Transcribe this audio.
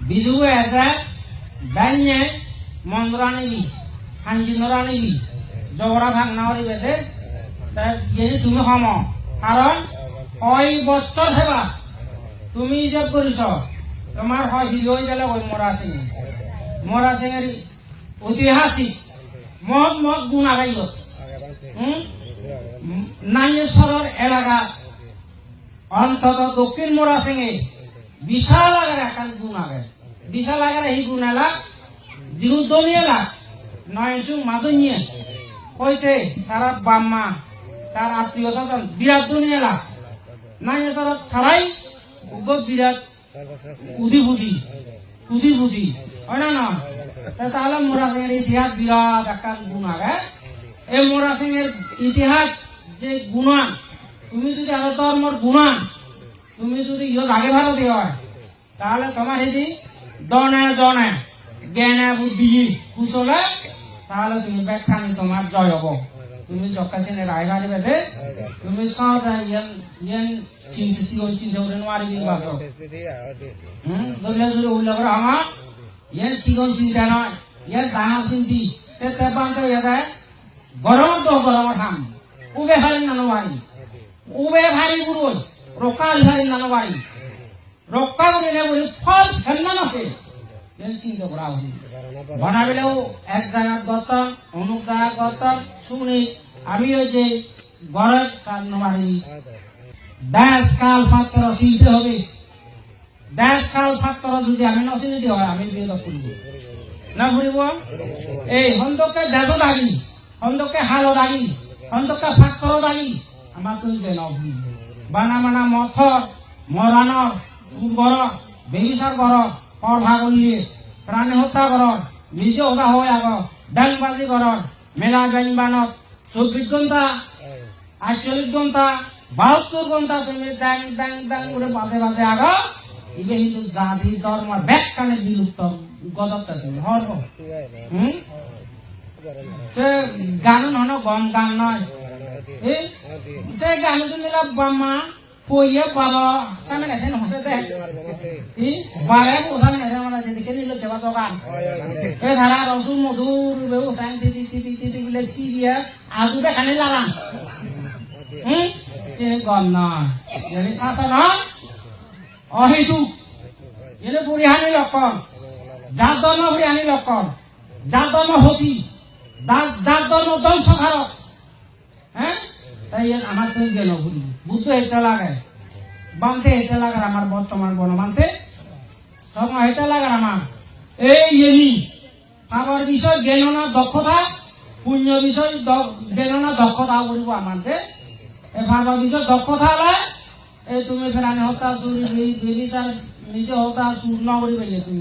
বিজু আছে বাইনে মন্দ্রা নিবি হাঞ্জি নরা নিবি জগরা ভাগ নাওয়ারি বেদে ইয়ে তুমি সম কারণ ওই বছর হেবা তুমি যে করিস তোমার হয় হিরো হয়ে গেলে ওই মরা সিংয়ের ঐতিহাসিক মত মত গুণ আগাইল নাইশ্বরের এলাকা অন্তত দক্ষিণ মরা সিংয়ে বিশাল আগার একাল গুণ আগে বিশাল আগার এই গুণ এলাক যিনি দমি এলাক নয়সুং মাজনিয়ে হইতে তারা বাম্মা তার আত্মীয়তা বিরাট দমি এলাক নাইশ্বর তারাই বিরাট উদি বুঝি হয় না তাহলে মোরা সিংয়ের ইতিহাস বিরাট একটা গুণ আগে এই মোরা সিংয়ের ইতিহাস যে গুণান তুমি যদি আরো ধর্মর গুণান তুমি যদি ইহত আগে ভারতে হয় তাহলে তোমার এই দনে জ্ঞানে বুদ্ধি কুশলে তাহলে তুমি ব্যাখ্যানি তোমার জয় হব তুমি যকাসিনে রায় ভারি বেঁধে তুমি সহজে ইয়ান চিন্তা করে মারিবি বাসো ধরলে যদি উল্লেখ করে আমার ইয়ান চিকন চিন্তা নয় ইয়ান ডাঙর চিন্তি সে তেপান্তে ইয়াতে গরম তো গরম ঠাম উবে ভারি নানবাড়ি উবে ভারি বুড়োই রোকা ভারি নানবাড়ি রক্ষা করে বলি ফল ফেলনা নকে চিন্তা করা হই বানাবেলেও এক জায়গার গতন অমুক জায়গার গতন শুনি আমি ওই যে ঘরের কাজ নবাড়ি দেশ কাল ফাত্র চিনতে হবে দেশ কাল ফাত্র যদি আমি নচিনিতে হয় আমি বিয়ে করিব না ফুরিব এই হন্তকে দেশ দাগি হন্তকে হাল দাগি হন্তকে ফাত্র দাগি আমার তুলতে নভুরি বানা মানা মথর মরানর চুর ঘর বেহিসার ঘর পর ভাগলিয়ে প্রাণী হত্যা ঘর নিজে হতা হয়ে আগ ডাংবাজি ঘর মেলা ব্যাং বানত 24 ঘন্টা 48 ঘন্টা 72 ঘন্টা তুমি ডাং করে বাজে আগ ইবে হিন্দু জাতি ধর্ম ব্যাখ্যানে বিলুপ্ত গদত্তা তুমি হরব গান হন গম গান নয় এই যে গান শুনিলা বাম্মা কইয়া বাবা সামনে এসে নহতে দে ই বারে ওখানে এসে মানে যেদিকে নিল দেবা দোকান এ ধারা রসুন মধুর বেউ টাইম তি বলে সিরিয়া আজুবে খানে লাগান সে গম না যদি শাসন অহেতু এলে বুড়িহানি লক্ষণ যার ধর্ম বুড়িহানি লক্ষণ যার ধর্ম হতি যার ধর্ম ধ্বংস খারক হ্যাঁ তাই আমার তুমি গেল ভুলি বুদ্ধ এটা লাগে বানতে এটা লাগে আমার বর্তমান বনমানতে ধর্ম এটা লাগে আমার এই ইনি আমার বিষয় জ্ঞাননা দক্ষতা পুণ্য বিষয় জ্ঞাননা দক্ষতা করিব আমাকে এই ভাবা বিষয় দক্ষতা হলে এই তুমি ফেরানি হত্যা চুরি বিচার নিজে হত্যা চুর ন করিবে তুমি